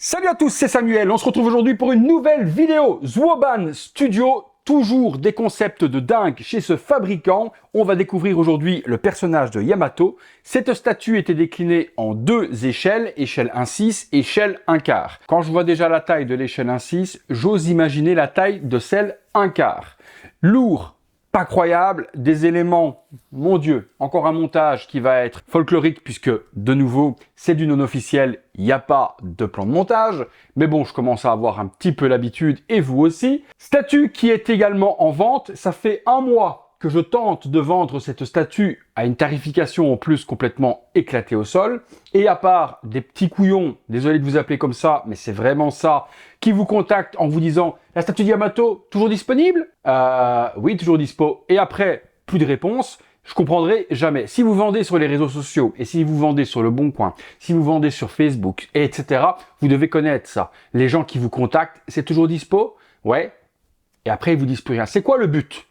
Salut à tous, c'est Samuel. On se retrouve aujourd'hui pour une nouvelle vidéo. Zwoban Studio, toujours des concepts de dingue chez ce fabricant. On va découvrir aujourd'hui le personnage de Yamato. Cette statue était déclinée en deux échelles, échelle 1/6 et échelle 1/4. Quand je vois déjà la taille de l'échelle 1/6, j'ose imaginer la taille de celle 1/4. Lourd, pas croyable, des éléments, mon Dieu, encore un montage qui va être folklorique puisque, de nouveau, c'est du non officiel, il n'y a pas de plan de montage, mais bon, je commence à avoir un petit peu l'habitude et vous aussi. Statue qui est également en vente, ça fait un mois que je tente de vendre cette statue à une tarification en plus complètement éclatée au sol. Et à part des petits couillons, désolé de vous appeler comme ça, mais c'est vraiment ça, qui vous contactent en vous disant « La statue de Yamato, toujours disponible ?» Oui, toujours dispo. Et après, plus de réponse. Je comprendrai jamais. Si vous vendez sur les réseaux sociaux, et si vous vendez sur Le Bon Coin, si vous vendez sur Facebook, etc., vous devez connaître ça. Les gens qui vous contactent, c'est toujours dispo? Ouais. Et après, ils vous disent plus rien. C'est quoi le but?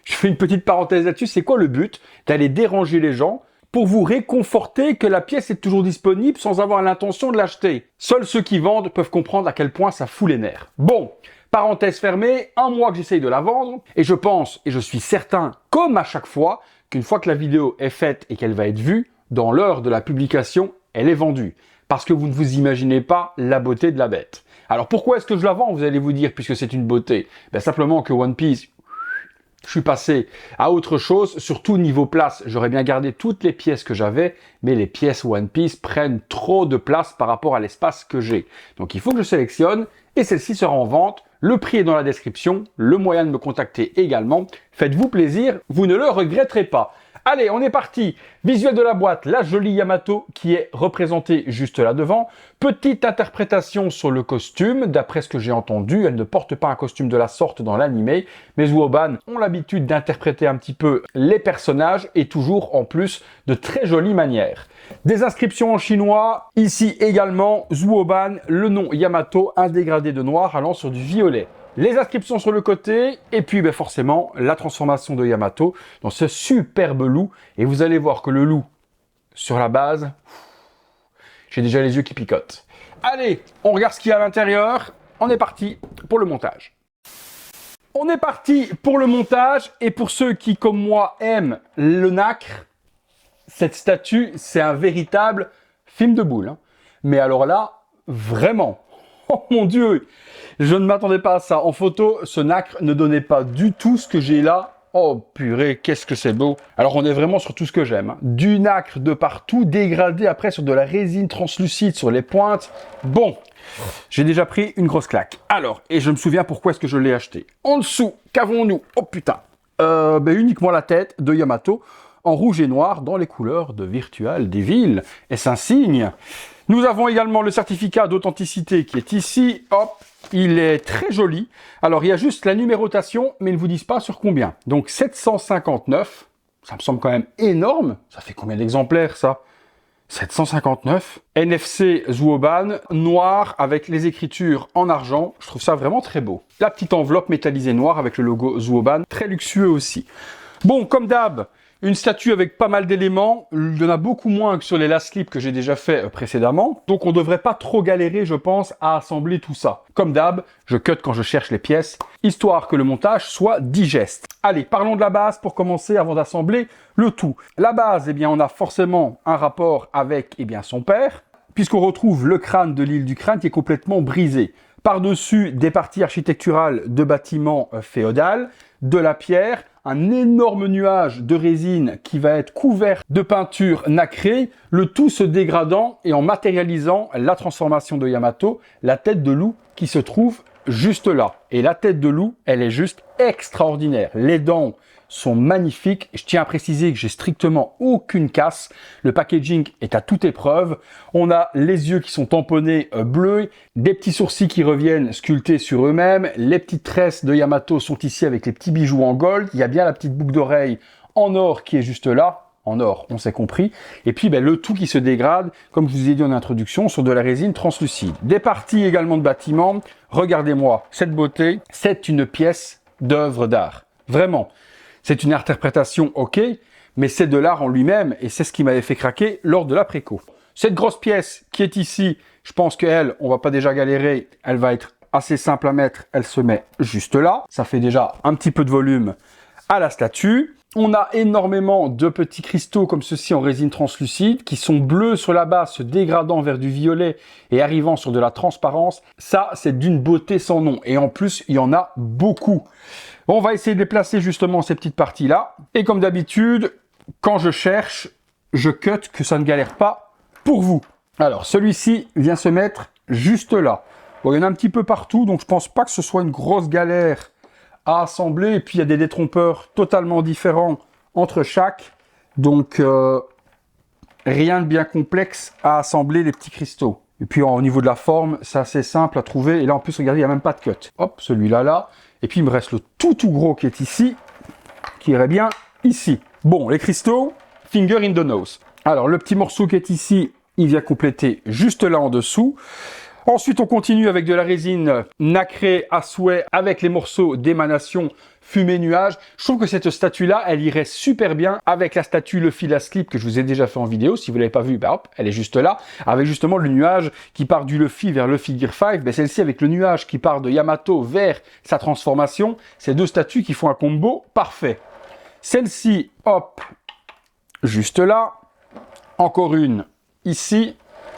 Je fais une petite parenthèse là-dessus. C'est quoi le but? D'aller déranger les gens pour vous réconforter que la pièce est toujours disponible sans avoir l'intention de l'acheter. Seuls ceux qui vendent peuvent comprendre à quel point ça fout les nerfs. Bon, parenthèse fermée, un mois que j'essaye de la vendre, et je pense, et je suis certain, comme à chaque fois, qu'une fois que la vidéo est faite et qu'elle va être vue, dans l'heure de la publication, elle est vendue. Parce que vous ne vous imaginez pas la beauté de la bête. Alors pourquoi est-ce que je la vends, vous allez vous dire, puisque c'est une beauté? Ben simplement que One Piece, je suis passé à autre chose, surtout niveau place. J'aurais bien gardé toutes les pièces que j'avais, mais les pièces One Piece prennent trop de place par rapport à l'espace que j'ai. Donc il faut que je sélectionne, et celle-ci sera en vente. Le prix est dans la description, le moyen de me contacter également. Faites-vous plaisir, vous ne le regretterez pas. Allez, on est parti. Visuel de la boîte, la jolie Yamato qui est représentée juste là devant. Petite interprétation sur le costume. D'après ce que j'ai entendu, elle ne porte pas un costume de la sorte dans l'anime. Mais Zwoban ont l'habitude d'interpréter un petit peu les personnages et toujours en plus de très jolies manières. Des inscriptions en chinois. Ici également, Zwoban, le nom Yamato, un dégradé de noir allant sur du violet. Les inscriptions sur le côté, et puis ben forcément la transformation de Yamato dans ce superbe loup. Et vous allez voir que le loup, sur la base, j'ai déjà les yeux qui picotent. Allez, on regarde ce qu'il y a à l'intérieur. On est parti pour le montage. On est parti pour le montage, et pour ceux qui, comme moi, aiment le nacre, cette statue, c'est un véritable film de boule. Hein. Mais alors là, vraiment, oh mon Dieu, je ne m'attendais pas à ça. En photo, ce nacre ne donnait pas du tout ce que j'ai là. Oh purée, qu'est-ce que c'est beau. Alors on est vraiment sur tout ce que j'aime. Hein. Du nacre de partout, dégradé après sur de la résine translucide sur les pointes. Bon, j'ai déjà pris une grosse claque. Alors, et je me souviens pourquoi est-ce que je l'ai acheté. En dessous, qu'avons-nous? Oh putain. Uniquement la tête de Yamato en rouge et noir dans les couleurs de Virtual Devil. Est-ce un signe? Nous avons également le certificat d'authenticité qui est ici. Hop, il est très joli. Alors, il y a juste la numérotation, mais ils ne vous disent pas sur combien. Donc, 759, ça me semble quand même énorme. Ça fait combien d'exemplaires, ça? 759. NFC Zwoban, noir avec les écritures en argent. Je trouve ça vraiment très beau. La petite enveloppe métallisée noire avec le logo Zwoban, très luxueux aussi. Bon, comme d'hab, une statue avec pas mal d'éléments, il y en a beaucoup moins que sur les last clips que j'ai déjà fait précédemment, donc on devrait pas trop galérer je pense à assembler tout ça. Comme d'hab, je cut quand je cherche les pièces, histoire que le montage soit digeste. Allez, parlons de la base pour commencer avant d'assembler le tout. La base, eh bien on a forcément un rapport avec son père, puisqu'on retrouve le crâne de l'île du crâne qui est complètement brisé. Par-dessus des parties architecturales de bâtiments féodales, de la pierre, un énorme nuage de résine qui va être couvert de peinture nacrée, le tout se dégradant et en matérialisant la transformation de Yamato, la tête de loup qui se trouve juste là. Et la tête de loup, elle est juste extraordinaire. Les dents sont magnifiques. Je tiens à préciser que j'ai strictement aucune casse. Le packaging est à toute épreuve. On a les yeux qui sont tamponnés bleus, des petits sourcils qui reviennent sculptés sur eux-mêmes. Les petites tresses de Yamato sont ici avec les petits bijoux en gold. Il y a bien la petite boucle d'oreille en or qui est juste là. En or, on s'est compris. Et puis le tout qui se dégrade, comme je vous ai dit en introduction, sur de la résine translucide. Des parties également de bâtiments. Regardez-moi cette beauté. C'est une pièce d'œuvre d'art. Vraiment. C'est une interprétation, ok, mais c'est de l'art en lui-même et c'est ce qui m'avait fait craquer lors de l'après-co. Cette grosse pièce qui est ici, Je pense qu'elle, on va pas déjà galérer, elle va être assez simple à mettre, elle se met juste là. Ça fait déjà un petit peu de volume à la statue. On a énormément de petits cristaux comme ceci en résine translucide qui sont bleus sur la base, se dégradant vers du violet et arrivant sur de la transparence. Ça, c'est d'une beauté sans nom. Et en plus, il y en a beaucoup. On va essayer de les placer justement ces petites parties-là. Et comme d'habitude, quand je cherche, je cut que ça ne galère pas pour vous. Alors, celui-ci vient se mettre juste là. Bon, il y en a un petit peu partout, donc je pense pas que ce soit une grosse galère à assembler. Et puis, il y a des détrompeurs totalement différents entre chaque. Donc, rien de bien complexe à assembler les petits cristaux. Et puis, au niveau de la forme, c'est assez simple à trouver. Et là, en plus, regardez, il n'y a même pas de cut. Hop, celui-là, là. Et puis, il me reste le tout gros qui est ici, qui irait bien ici. Bon, les cristaux, finger in the nose. Alors, le petit morceau qui est ici, il vient compléter juste là en dessous. Ensuite, on continue avec de la résine nacrée à souhait avec les morceaux d'émanation fumée nuage. Je trouve que cette statue-là, elle irait super bien avec la statue Le Fil à Slip que je vous ai déjà fait en vidéo. Si vous ne l'avez pas vue, bah hop, elle est juste là. Avec justement le nuage qui part du Luffy vers Luffy Gear 5. Ben celle-ci avec le nuage qui part de Yamato vers sa transformation. C'est deux statues qui font un combo parfait. Celle-ci, hop, juste là. Encore une ici.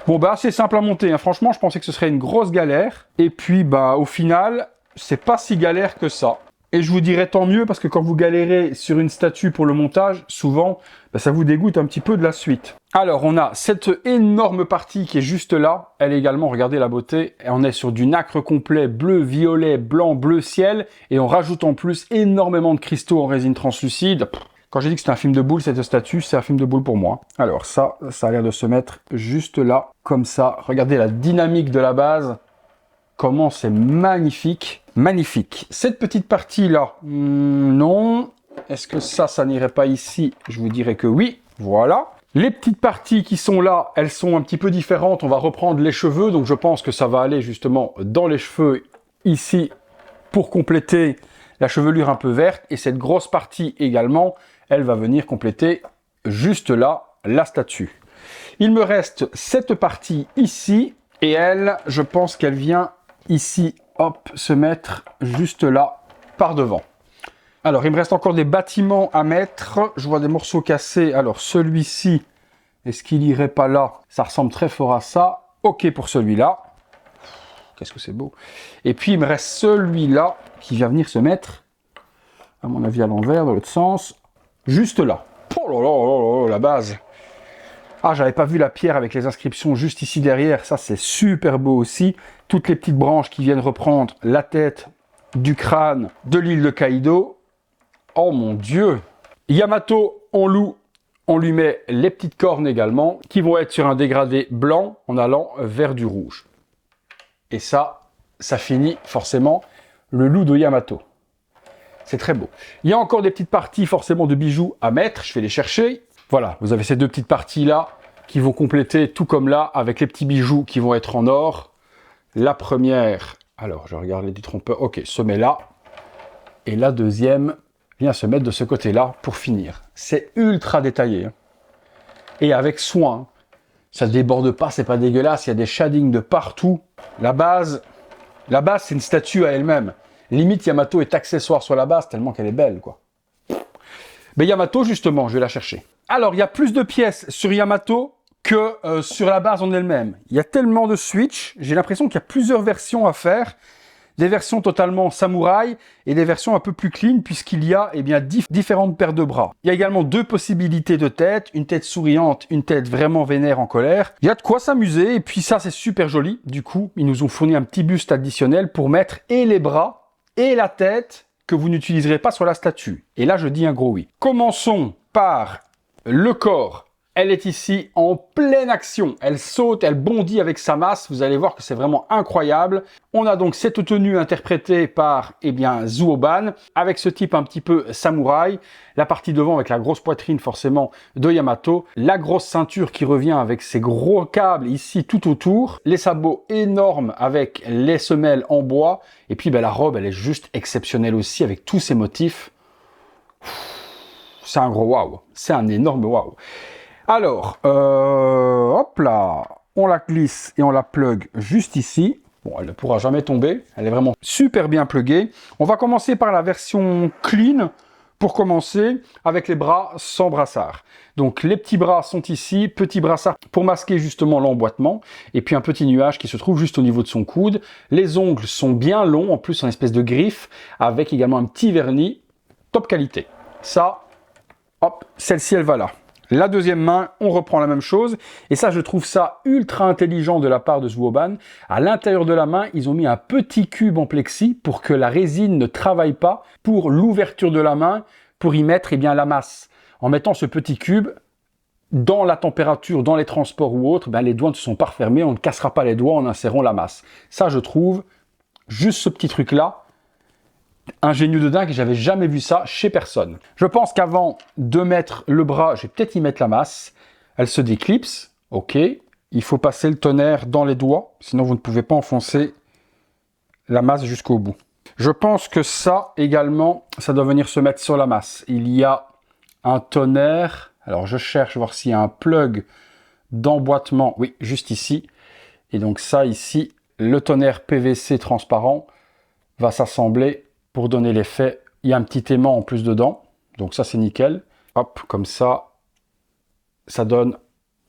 Bon, bah, c'est simple à monter, hein. Franchement, je pensais que ce serait une grosse galère. Et puis, bah, au final, c'est pas si galère que ça. Et je vous dirais tant mieux, parce que quand vous galérez sur une statue pour le montage, souvent, bah, ça vous dégoûte un petit peu de la suite. Alors, on a cette énorme partie qui est juste là. Elle également, regardez la beauté. Et on est sur du nacre complet, bleu, violet, blanc, bleu ciel. Et on rajoute en plus énormément de cristaux en résine translucide. Quand j'ai dit que c'était un film de boule, cette statue, c'est un film de boule pour moi. Alors ça a l'air de se mettre juste là, comme ça. Regardez la dynamique de la base. Comment c'est magnifique. Magnifique. Cette petite partie-là, non. Est-ce que ça n'irait pas ici? Je vous dirais que oui. Voilà. Les petites parties qui sont là, elles sont un petit peu différentes. On va reprendre les cheveux. Donc je pense que ça va aller justement dans les cheveux ici pour compléter la chevelure un peu verte. Et cette grosse partie également, elle va venir compléter juste là la statue. Il me reste cette partie ici et elle, je pense qu'elle vient ici, hop, se mettre juste là par devant. Alors, il me reste encore des bâtiments à mettre. Je vois des morceaux cassés. Alors, celui-ci, est-ce qu'il irait pas là? Ça ressemble très fort à ça. Ok pour celui-là. Qu'est-ce que c'est beau. Et puis, il me reste celui-là qui vient venir se mettre, à mon avis, à l'envers, dans l'autre sens. Juste là. Oh là là là, la base. Ah, j'avais pas vu la pierre avec les inscriptions juste ici derrière. Ça, c'est super beau aussi. Toutes les petites branches qui viennent reprendre la tête du crâne de l'île de Kaido. Oh mon Dieu. Yamato, on loue. On lui met les petites cornes également, qui vont être sur un dégradé blanc en allant vers du rouge. Et ça finit forcément le loup de Yamato. C'est très beau. Il y a encore des petites parties forcément de bijoux à mettre. Je vais les chercher. Voilà, vous avez ces deux petites parties-là qui vont compléter tout comme là avec les petits bijoux qui vont être en or. La première, alors je regarde les détrompeurs. Ok, se met là. Et la deuxième vient se mettre de ce côté-là pour finir. C'est ultra détaillé. Hein. Et avec soin. Ça ne déborde pas, c'est pas dégueulasse. Il y a des shadings de partout. La base, c'est une statue à elle-même. Limite, Yamato est accessoire sur la base tellement qu'elle est belle, quoi. Mais Yamato, justement, je vais la chercher. Alors, il y a plus de pièces sur Yamato que sur la base en elle-même. Il y a tellement de switch, j'ai l'impression qu'il y a plusieurs versions à faire. Des versions totalement samouraï et des versions un peu plus clean puisqu'il y a différentes paires de bras. Il y a également deux possibilités de tête, une tête souriante, une tête vraiment vénère en colère. Il y a de quoi s'amuser et puis ça c'est super joli. Du coup, ils nous ont fourni un petit buste additionnel pour mettre et les bras et la tête que vous n'utiliserez pas sur la statue. Et là, je dis un gros oui. Commençons par le corps. Elle est ici en pleine action. Elle saute, elle bondit avec sa masse. Vous allez voir que c'est vraiment incroyable. On a donc cette tenue interprétée par, Zuoban, avec ce type un petit peu samouraï. La partie devant avec la grosse poitrine forcément de Yamato. La grosse ceinture qui revient avec ses gros câbles ici tout autour. Les sabots énormes avec les semelles en bois. Et puis la robe, elle est juste exceptionnelle aussi avec tous ces motifs. C'est un gros waouh. C'est un énorme waouh. Alors, hop là, on la glisse et on la plug juste ici. Bon, elle ne pourra jamais tomber, elle est vraiment super bien pluguée. On va commencer par la version clean, pour commencer, avec les bras sans brassard. Donc les petits bras sont ici, petit brassard pour masquer justement l'emboîtement, et puis un petit nuage qui se trouve juste au niveau de son coude. Les ongles sont bien longs, en plus en espèce de griffe, avec également un petit vernis, top qualité. Ça, hop, celle-ci elle va là. La deuxième main, on reprend la même chose. Et ça, je trouve ça ultra intelligent de la part de Zwoban. À l'intérieur de la main, ils ont mis un petit cube en plexi pour que la résine ne travaille pas pour l'ouverture de la main, pour y mettre la masse. En mettant ce petit cube dans la température, dans les transports ou autres, les doigts ne se sont pas refermés, on ne cassera pas les doigts en insérant la masse. Ça, je trouve, juste ce petit truc-là, ingénieux de dingue, j'avais jamais vu ça chez personne. Je pense qu'avant de mettre le bras, je vais peut-être y mettre la masse. Elle se déclipse, ok. Il faut passer le tonnerre dans les doigts, sinon vous ne pouvez pas enfoncer la masse jusqu'au bout. Je pense que ça également, ça doit venir se mettre sur la masse. Il y a un tonnerre, alors je cherche voir s'il y a un plug d'emboîtement, oui, juste ici. Et donc ça ici, le tonnerre PVC transparent va s'assembler pour donner l'effet. Il y a un petit aimant en plus dedans, donc ça c'est nickel. Hop, comme ça, ça donne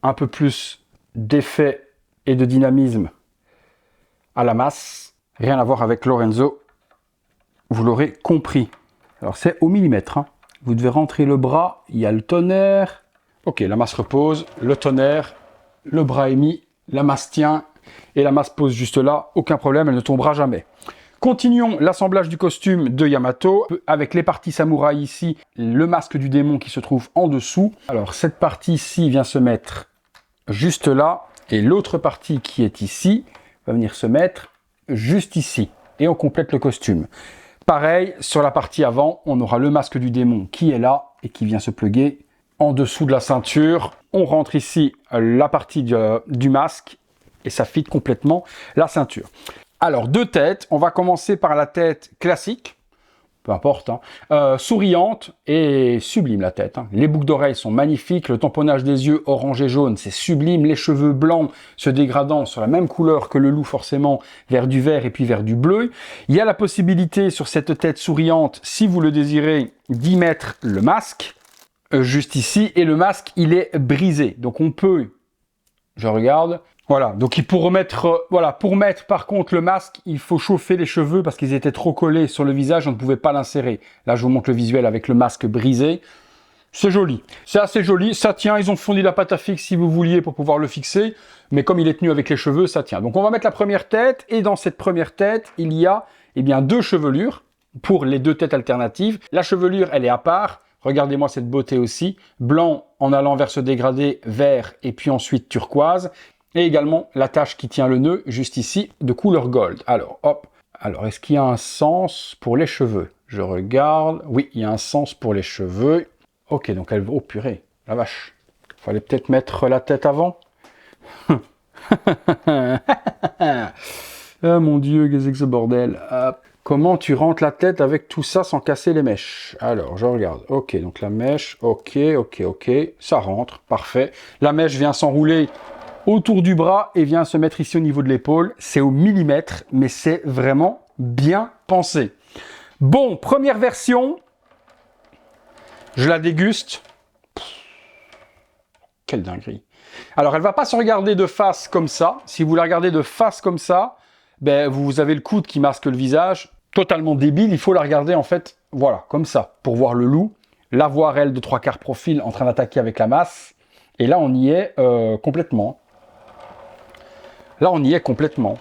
un peu plus d'effet et de dynamisme à la masse. Rien à voir avec Lorenzo, vous l'aurez compris. Alors c'est au millimètre, hein. Vous devez rentrer le bras, il y a le tonnerre. Ok, la masse repose, le tonnerre, le bras est mis, la masse tient, et la masse pose juste là, aucun problème, elle ne tombera jamais. Continuons l'assemblage du costume de Yamato avec les parties samouraï ici, le masque du démon qui se trouve en dessous. Alors cette partie ici vient se mettre juste là et l'autre partie qui est ici va venir se mettre juste ici et on complète le costume. Pareil, sur la partie avant, on aura le masque du démon qui est là et qui vient se plugger en dessous de la ceinture. On rentre ici la partie du masque et ça fit complètement la ceinture. Alors, deux têtes. On va commencer par la tête classique, peu importe, hein. Souriante et sublime la tête, hein. Les boucles d'oreilles sont magnifiques, le tamponnage des yeux orange et jaune, c'est sublime. Les cheveux blancs se dégradant sur la même couleur que le loup forcément, vers du vert et puis vers du bleu. Il y a la possibilité sur cette tête souriante, si vous le désirez, d'y mettre le masque, juste ici. Et le masque, il est brisé. Donc on peut, je regarde... Voilà, donc pour mettre par contre le masque, il faut chauffer les cheveux parce qu'ils étaient trop collés sur le visage, on ne pouvait pas l'insérer. Là, je vous montre le visuel avec le masque brisé. C'est joli, c'est assez joli, ça tient, ils ont fourni la pâte à fixe si vous vouliez pour pouvoir le fixer, mais comme il est tenu avec les cheveux, ça tient. Donc on va mettre la première tête, et dans cette première tête, il y a deux chevelures pour les deux têtes alternatives. La chevelure, elle est à part. Regardez-moi cette beauté aussi, blanc en allant vers ce dégradé, vert et puis ensuite turquoise. Et également la tache qui tient le nœud, juste ici, de couleur gold. Alors, hop. Alors, est-ce qu'il y a un sens pour les cheveux? Je regarde. Oui, il y a un sens pour les cheveux. Ok, donc elle... Oh, purée, la vache. Fallait peut-être mettre la tête avant. Ah, mon Dieu, qu'est-ce que ce bordel. Hop. Comment tu rentres la tête avec tout ça sans casser les mèches? Alors, je regarde. Ok, donc la mèche. Ok. Ça rentre, parfait. La mèche vient s'enrouler autour du bras et vient se mettre ici au niveau de l'épaule. C'est au millimètre, mais c'est vraiment bien pensé. Bon, première version. Je la déguste. Quelle dinguerie. Alors, elle ne va pas se regarder de face comme ça. Si vous la regardez de face comme ça, vous avez le coude qui masque le visage. Totalement débile. Il faut la regarder en fait, voilà, comme ça, pour voir le loup. La voir, elle, de 3/4 profil en train d'attaquer avec la masse. Et là, on y est complètement. Là, on y est complètement.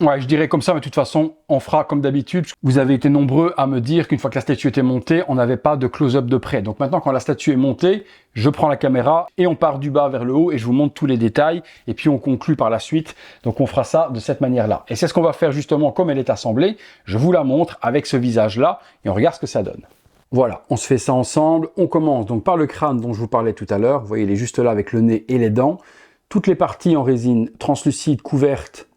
Ouais, je dirais comme ça, mais de toute façon, on fera comme d'habitude. Vous avez été nombreux à me dire qu'une fois que la statue était montée, on n'avait pas de close-up de près. Donc maintenant, quand la statue est montée, je prends la caméra et on part du bas vers le haut et je vous montre tous les détails. Et puis, on conclut par la suite. Donc, on fera ça de cette manière-là. Et c'est ce qu'on va faire justement comme elle est assemblée. Je vous la montre avec ce visage-là et on regarde ce que ça donne. Voilà, on se fait ça ensemble. On commence donc par le crâne dont je vous parlais tout à l'heure. Vous voyez, il est juste là avec le nez et les dents. Toutes les parties en résine translucide couvertes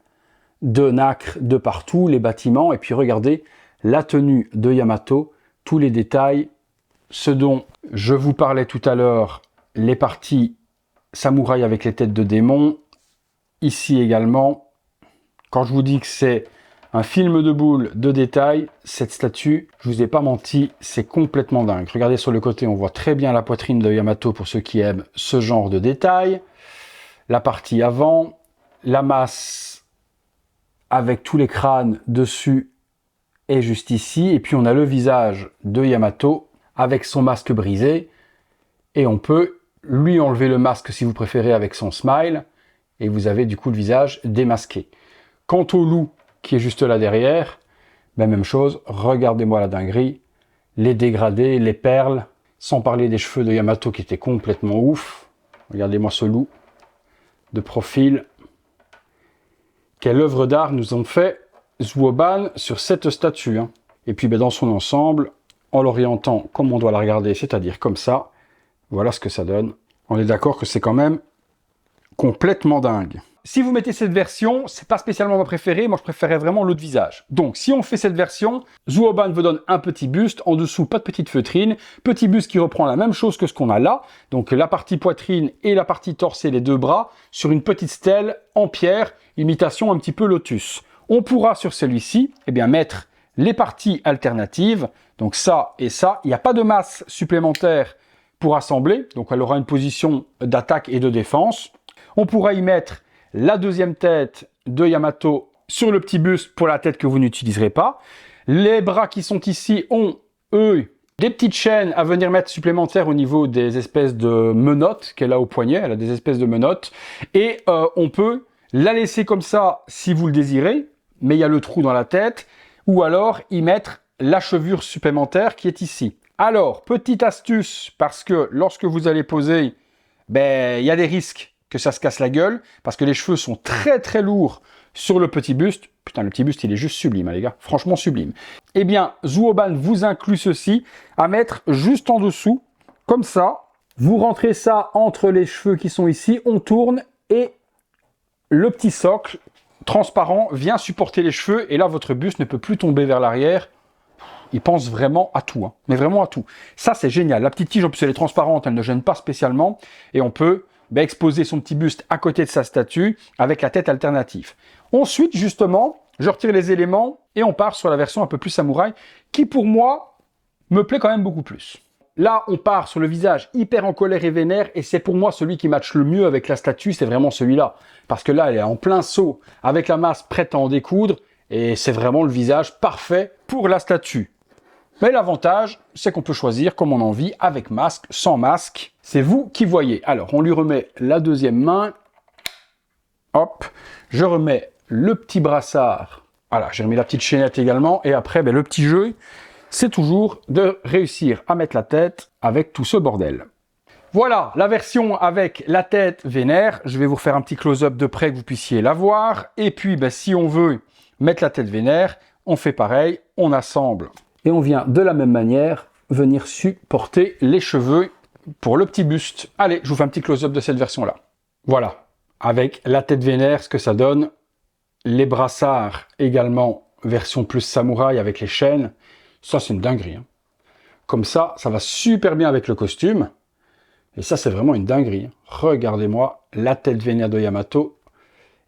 de nacre de partout, les bâtiments. Et puis regardez la tenue de Yamato, tous les détails, ce dont je vous parlais tout à l'heure, les parties samouraï avec les têtes de démons. Ici également, quand je vous dis que c'est un film de boule de détails, cette statue, je vous ai pas menti, c'est complètement dingue. Regardez sur le côté, on voit très bien la poitrine de Yamato pour ceux qui aiment ce genre de détails. La partie avant, la masse avec tous les crânes dessus est juste ici. Et puis on a le visage de Yamato avec son masque brisé. Et on peut lui enlever le masque si vous préférez avec son smile. Et vous avez du coup le visage démasqué. Quant au loup qui est juste là derrière, ben même chose, regardez-moi la dinguerie. Les dégradés, les perles, sans parler des cheveux de Yamato qui étaient complètement ouf. Regardez-moi ce loup de profil. Quelle œuvre d'art nous ont fait Zuoban sur cette statue. Hein. Et puis ben, dans son ensemble, en l'orientant comme on doit la regarder, c'est-à-dire comme ça, voilà ce que ça donne. On est d'accord que c'est quand même complètement dingue. Si vous mettez cette version, c'est pas spécialement ma préférée, moi je préférais vraiment l'autre visage. Donc si on fait cette version, Zuoban vous donne un petit buste, en dessous pas de petite feutrine, petit buste qui reprend la même chose que ce qu'on a là, donc la partie poitrine et la partie torse et les deux bras, sur une petite stèle en pierre, imitation un petit peu lotus. On pourra sur celui-ci, eh bien mettre les parties alternatives, donc ça et ça, il n'y a pas de masse supplémentaire pour assembler, donc elle aura une position d'attaque et de défense. On pourra y mettre la deuxième tête de Yamato sur le petit buste pour la tête que vous n'utiliserez pas. Les bras qui sont ici ont, eux, des petites chaînes à venir mettre supplémentaires au niveau des espèces de menottes qu'elle a au poignet. Elle a des espèces de menottes. Et on peut la laisser comme ça si vous le désirez, mais il y a le trou dans la tête. Ou alors y mettre la chevure supplémentaire qui est ici. Alors, petite astuce, parce que lorsque vous allez poser, ben, il y a des risques que ça se casse la gueule, parce que les cheveux sont très très lourds sur le petit buste. Putain, le petit buste, il est juste sublime, hein, les gars. Franchement sublime. Eh bien, Zuoban vous inclut ceci à mettre juste en dessous, comme ça. Vous rentrez ça entre les cheveux qui sont ici, on tourne, et le petit socle transparent vient supporter les cheveux, et là, votre buste ne peut plus tomber vers l'arrière. Il pense vraiment à tout, hein, mais vraiment à tout. Ça, c'est génial. La petite tige, en plus, elle est transparente, elle ne gêne pas spécialement, et on peut exposer son petit buste à côté de sa statue avec la tête alternative. Ensuite, justement, je retire les éléments et on part sur la version un peu plus samouraï qui, pour moi, me plaît quand même beaucoup plus. Là, on part sur le visage hyper en colère et vénère et c'est pour moi celui qui matche le mieux avec la statue, c'est vraiment celui-là. Parce que là, elle est en plein saut avec la masse prête à en découdre et c'est vraiment le visage parfait pour la statue. Mais l'avantage, c'est qu'on peut choisir comme on a envie, avec masque, sans masque. C'est vous qui voyez. Alors, on lui remet la deuxième main. Hop, je remets le petit brassard. Voilà, j'ai remis la petite chaînette également. Et après, ben, le petit jeu, c'est toujours de réussir à mettre la tête avec tout ce bordel. Voilà, la version avec la tête vénère. Je vais vous refaire un petit close-up de près que vous puissiez la voir. Et puis, ben, si on veut mettre la tête vénère, on fait pareil, on assemble. Et on vient de la même manière venir supporter les cheveux pour le petit buste. Allez, je vous fais un petit close-up de cette version-là. Voilà, avec la tête vénère, ce que ça donne. Les brassards également, version plus samouraï avec les chaînes. Ça, c'est une dinguerie. Hein. Comme ça va super bien avec le costume. Et ça, c'est vraiment une dinguerie. Hein. Regardez-moi, la tête vénère de Yamato.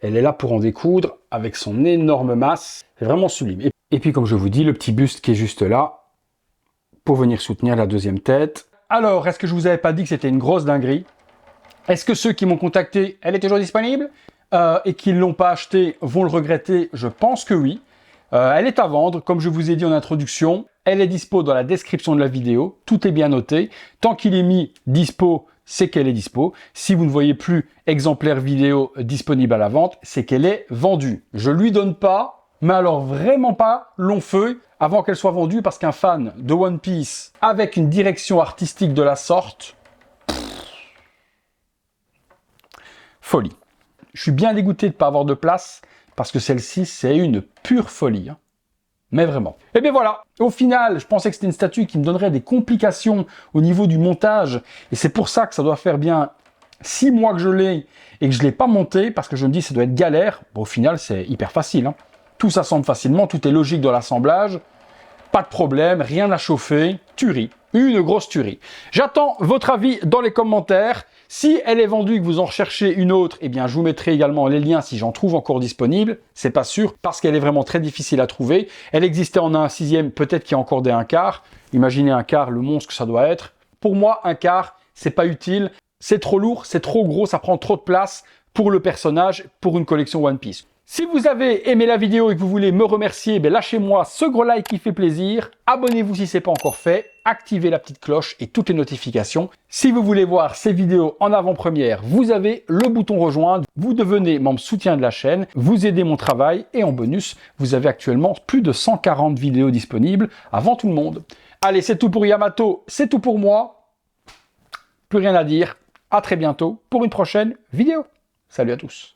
Elle est là pour en découdre avec son énorme masse. C'est vraiment sublime. Et puis, comme je vous dis, le petit buste qui est juste là pour venir soutenir la deuxième tête. Alors, est-ce que je vous avais pas dit que c'était une grosse dinguerie? Est-ce que ceux qui m'ont contacté, elle est toujours disponible et qui ne l'ont pas acheté vont le regretter? Je pense que oui. Elle est à vendre, comme je vous ai dit en introduction. Elle est dispo dans la description de la vidéo. Tout est bien noté. Tant qu'il est mis dispo, c'est qu'elle est dispo. Si vous ne voyez plus exemplaire vidéo disponible à la vente, c'est qu'elle est vendue. Je lui donne pas, mais alors vraiment pas long feu avant qu'elle soit vendue, parce qu'un fan de One Piece avec une direction artistique de la sorte, folie. Je suis bien dégoûté de ne pas avoir de place, parce que celle-ci, c'est une pure folie. Hein. Mais vraiment. Et bien voilà, au final, je pensais que c'était une statue qui me donnerait des complications au niveau du montage, et c'est pour ça que ça doit faire bien 6 mois que je l'ai, et que je ne l'ai pas monté, parce que je me dis que ça doit être galère. Bon, au final, c'est hyper facile. Hein. Tout s'assemble facilement, tout est logique dans l'assemblage. Pas de problème, rien à chauffer, tuerie. Une grosse tuerie. J'attends votre avis dans les commentaires. Si elle est vendue et que vous en recherchez une autre, eh bien je vous mettrai également les liens si j'en trouve encore disponible. C'est pas sûr parce qu'elle est vraiment très difficile à trouver. Elle existait en 1/6, peut-être qu'il y a encore des 1/4. Imaginez 1/4, le monstre que ça doit être. Pour moi, 1/4, c'est pas utile. C'est trop lourd, c'est trop gros, ça prend trop de place pour le personnage, pour une collection One Piece. Si vous avez aimé la vidéo et que vous voulez me remercier, lâchez-moi ce gros like qui fait plaisir. Abonnez-vous si ce n'est pas encore fait. Activez la petite cloche et toutes les notifications. Si vous voulez voir ces vidéos en avant-première, vous avez le bouton rejoindre. Vous devenez membre soutien de la chaîne. Vous aidez mon travail et en bonus, vous avez actuellement plus de 140 vidéos disponibles avant tout le monde. Allez, c'est tout pour Yamato, c'est tout pour moi. Plus rien à dire. À très bientôt pour une prochaine vidéo. Salut à tous.